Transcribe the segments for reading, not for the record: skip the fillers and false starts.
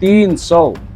300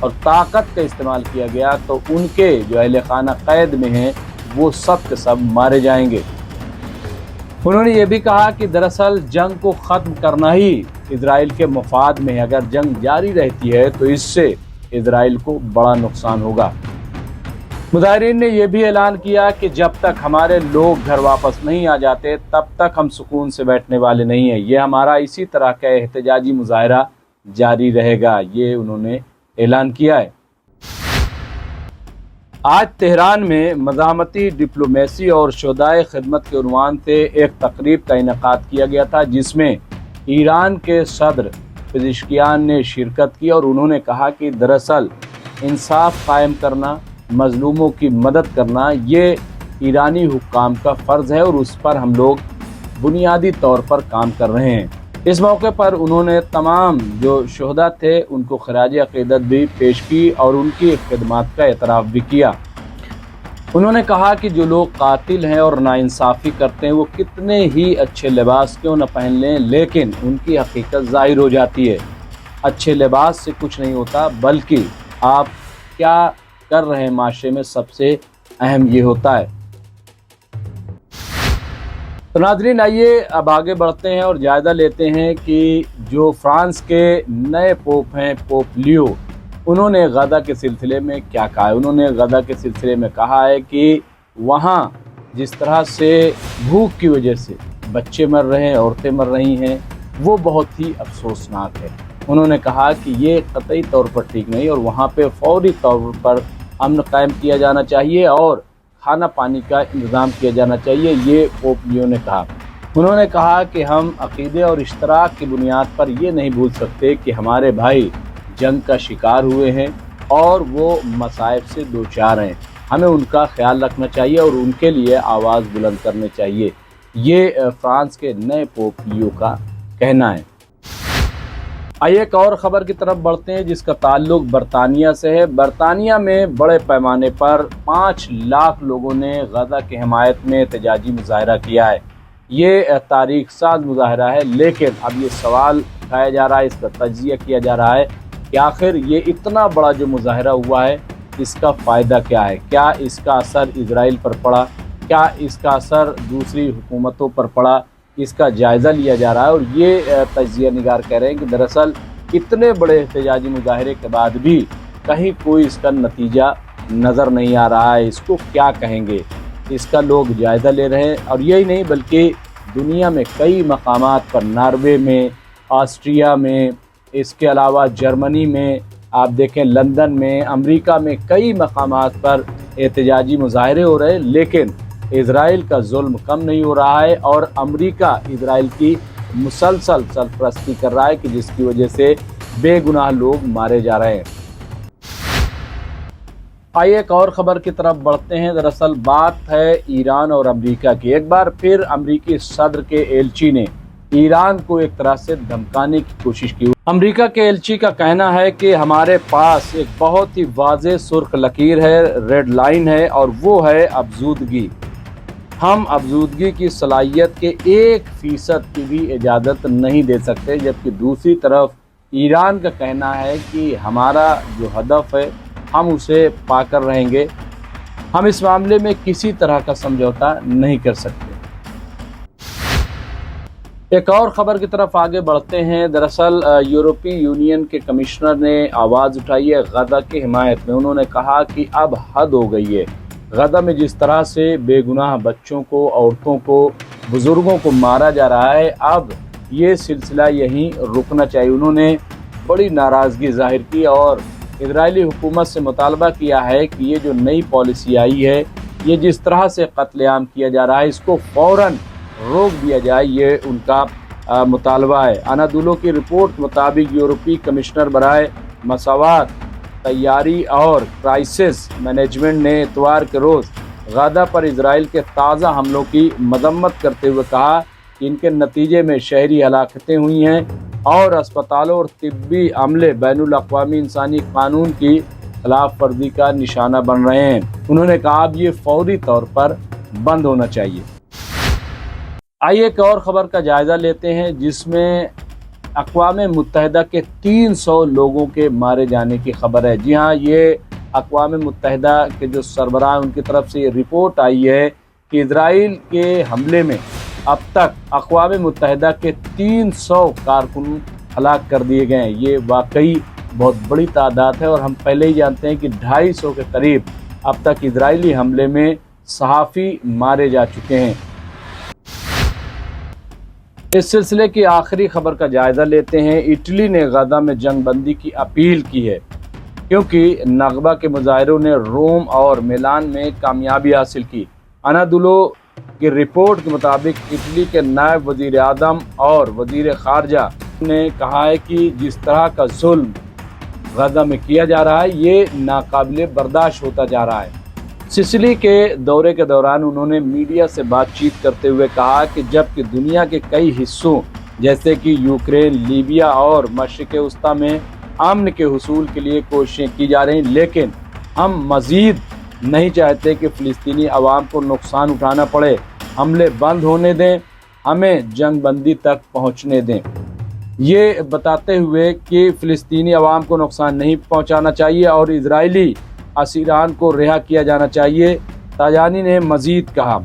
اور طاقت کا استعمال کیا گیا تو ان کے جو اہل خانہ قید میں ہیں وہ سب کے سب مارے جائیں گے۔ انہوں نے یہ بھی کہا کہ دراصل جنگ کو ختم کرنا ہی اسرائیل کے مفاد میں ہے، اگر جنگ جاری رہتی ہے تو اس سے اسرائیل کو بڑا نقصان ہوگا۔ مظاہرین نے یہ بھی اعلان کیا کہ جب تک ہمارے لوگ گھر واپس نہیں آ جاتے تب تک ہم سکون سے بیٹھنے والے نہیں ہیں، یہ ہمارا اسی طرح کا احتجاجی مظاہرہ جاری رہے گا، یہ انہوں نے اعلان کیا ہے۔ آج تہران میں مزاحمتی ڈپلومیسی اور شہدائے خدمت کے عنوان سے ایک تقریب کا انعقاد کیا گیا تھا، جس میں ایران کے صدر پزشکیان نے شرکت کی اور انہوں نے کہا کہ دراصل انصاف قائم کرنا، مظلوموں کی مدد کرنا یہ ایرانی حکام کا فرض ہے اور اس پر ہم لوگ بنیادی طور پر کام کر رہے ہیں۔ اس موقع پر انہوں نے تمام جو شہداء تھے ان کو خراج عقیدت بھی پیش کی اور ان کی خدمات کا اعتراف بھی کیا۔ انہوں نے کہا کہ جو لوگ قاتل ہیں اور ناانصافی کرتے ہیں وہ کتنے ہی اچھے لباس کیوں نہ پہن لیں، لیکن ان کی حقیقت ظاہر ہو جاتی ہے۔ اچھے لباس سے کچھ نہیں ہوتا، بلکہ آپ کیا کر رہے ہیں معاشرے میں سب سے اہم یہ ہوتا ہے۔ تو ناظرین، آئیے اب آگے بڑھتے ہیں اور جائزہ لیتے ہیں کہ جو فرانس کے نئے پوپ ہیں، پوپ لیو، انہوں نے غزہ کے سلسلے میں کیا کہا ہے۔ انہوں نے غزہ کے سلسلے میں کہا ہے کہ وہاں جس طرح سے بھوک کی وجہ سے بچے مر رہے ہیں، عورتیں مر رہی ہیں، وہ بہت ہی افسوسناک ہے۔ انہوں نے کہا کہ یہ قطعی طور پر ٹھیک نہیں اور وہاں پہ فوری طور پر امن قائم کیا جانا چاہیے اور کھانا پانی کا انتظام کیا جانا چاہیے، یہ پوپ لیو نے کہا۔ انہوں نے کہا کہ ہم عقیدے اور اشتراک کی بنیاد پر یہ نہیں بھول سکتے کہ ہمارے بھائی جنگ کا شکار ہوئے ہیں اور وہ مصائب سے دوچار ہیں، ہمیں ان کا خیال رکھنا چاہیے اور ان کے لیے آواز بلند کرنی چاہیے، یہ فرانس کے نئے پوپ لیو کا کہنا ہے۔ آئیے ایک اور خبر کی طرف بڑھتے ہیں جس کا تعلق برطانیہ سے ہے۔ برطانیہ میں بڑے پیمانے پر 5 لاکھ لوگوں نے غزہ کی حمایت میں احتجاجی مظاہرہ کیا ہے۔ یہ تاریخ ساز مظاہرہ ہے، لیکن اب یہ سوال اٹھایا جا رہا ہے، اس کا تجزیہ کیا جا رہا ہے کہ آخر یہ اتنا بڑا جو مظاہرہ ہوا ہے اس کا فائدہ کیا ہے؟ کیا اس کا اثر اسرائیل پر پڑا؟ کیا اس کا اثر دوسری حکومتوں پر پڑا؟ اس کا جائزہ لیا جا رہا ہے اور یہ تجزیہ نگار کہہ رہے ہیں کہ دراصل اتنے بڑے احتجاجی مظاہرے کے بعد بھی کہیں کوئی اس کا نتیجہ نظر نہیں آ رہا ہے، اس کو کیا کہیں گے، اس کا لوگ جائزہ لے رہے ہیں۔ اور یہی نہیں بلکہ دنیا میں کئی مقامات پر، ناروے میں، آسٹریا میں، اس کے علاوہ جرمنی میں، آپ دیکھیں لندن میں، امریکہ میں کئی مقامات پر احتجاجی مظاہرے ہو رہے ہیں، لیکن اسرائیل کا ظلم کم نہیں ہو رہا ہے اور امریکہ اسرائیل کی مسلسل سرپرستی کر رہا ہے کہ جس کی وجہ سے بے گناہ لوگ مارے جا رہے ہیں۔ آئیے ایک اور خبر کی طرف بڑھتے ہیں۔ دراصل بات ہے ایران اور امریکہ کی۔ ایک بار پھر امریکی صدر کے ایلچی نے ایران کو ایک طرح سے دھمکانے کی کوشش کی۔ امریکہ کے ایلچی کا کہنا ہے کہ ہمارے پاس ایک بہت ہی واضح سرخ لکیر ہے، ریڈ لائن ہے، اور وہ ہے افزودگی۔ ہم افزودگی کی صلاحیت کے 1% کی بھی اجازت نہیں دے سکتے، جبکہ دوسری طرف ایران کا کہنا ہے کہ ہمارا جو ہدف ہے ہم اسے پا کر رہیں گے، ہم اس معاملے میں کسی طرح کا سمجھوتا نہیں کر سکتے۔ ایک اور خبر کی طرف آگے بڑھتے ہیں۔ دراصل یورپی یونین کے کمشنر نے آواز اٹھائی ہے غزہ کی حمایت میں۔ انہوں نے کہا کہ اب حد ہو گئی ہے، غزہ میں جس طرح سے بے گناہ بچوں کو، عورتوں کو، بزرگوں کو مارا جا رہا ہے، اب یہ سلسلہ یہیں رکنا چاہیے۔ انہوں نے بڑی ناراضگی ظاہر کی اور اسرائیلی حکومت سے مطالبہ کیا ہے کہ یہ جو نئی پالیسی آئی ہے، یہ جس طرح سے قتل عام کیا جا رہا ہے اس کو فوراً روک دیا جائے، یہ ان کا مطالبہ ہے۔ انادولو کی رپورٹ کے مطابق یورپی کمشنر برائے مساوات، تیاری اور کرائسس مینجمنٹ نے اتوار کے روز غزہ پر اسرائیل کے تازہ حملوں کی مذمت کرتے ہوئے کہا کہ ان کے نتیجے میں شہری ہلاکتیں ہوئی ہیں اور اسپتالوں اور طبی عملے بین الاقوامی انسانی قانون کی خلاف ورزی کا نشانہ بن رہے ہیں۔ انہوں نے کہا اب یہ فوری طور پر بند ہونا چاہیے۔ آئیے ایک اور خبر کا جائزہ لیتے ہیں جس میں اقوام متحدہ کے 300 لوگوں کے مارے جانے کی خبر ہے۔ جی ہاں، یہ اقوام متحدہ کے جو سربراہ ان کی طرف سے یہ رپورٹ آئی ہے کہ اسرائیل کے حملے میں اب تک اقوام متحدہ کے 300 کارکن ہلاک کر دیے گئے ہیں۔ یہ واقعی بہت بڑی تعداد ہے، اور ہم پہلے ہی جانتے ہیں کہ 250 کے قریب اب تک اسرائیلی حملے میں صحافی مارے جا چکے ہیں۔ اس سلسلے کی آخری خبر کا جائزہ لیتے ہیں۔ اٹلی نے غزہ میں جنگ بندی کی اپیل کی ہے، کیونکہ نغبہ کے مظاہروں نے روم اور میلان میں کامیابی حاصل کی۔ انادولو کی رپورٹ کے مطابق اٹلی کے نائب وزیر اعظم اور وزیر خارجہ نے کہا ہے کہ جس طرح کا ظلم غزہ میں کیا جا رہا ہے یہ ناقابل برداشت ہوتا جا رہا ہے۔ سسلی کے دورے کے دوران انہوں نے میڈیا سے بات چیت کرتے ہوئے کہا کہ جبکہ دنیا کے کئی حصوں جیسے کہ یوکرین، لیبیا اور مشرق وسطیٰ میں امن کے حصول کے لیے کوششیں کی جا رہی ہیں، لیکن ہم مزید نہیں چاہتے کہ فلسطینی عوام کو نقصان اٹھانا پڑے۔ حملے بند ہونے دیں، ہمیں جنگ بندی تک پہنچنے دیں۔ یہ بتاتے ہوئے کہ فلسطینی عوام کو نقصان نہیں پہنچانا چاہیے اور اسرائیلی اسیران کو رہا کیا جانا چاہیے، تاجانی نے مزید کہا۔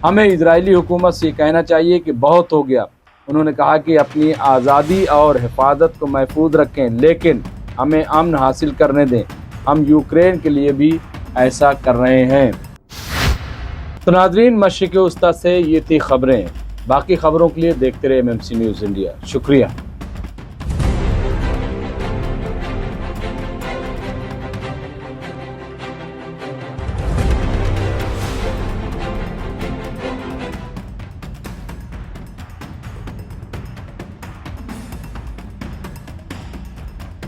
ہمیں اسرائیلی حکومت سے کہنا چاہیے کہ بہت ہو گیا۔ انہوں نے کہا کہ اپنی آزادی اور حفاظت کو محفوظ رکھیں، لیکن ہمیں امن حاصل کرنے دیں۔ ہم یوکرین کے لیے بھی ایسا کر رہے ہیں۔ تو ناظرین، مشرق وسطیٰ سے یہ تھی خبریں۔ باقی خبروں کے لیے دیکھتے رہے MMC نیوز انڈیا۔ شکریہ۔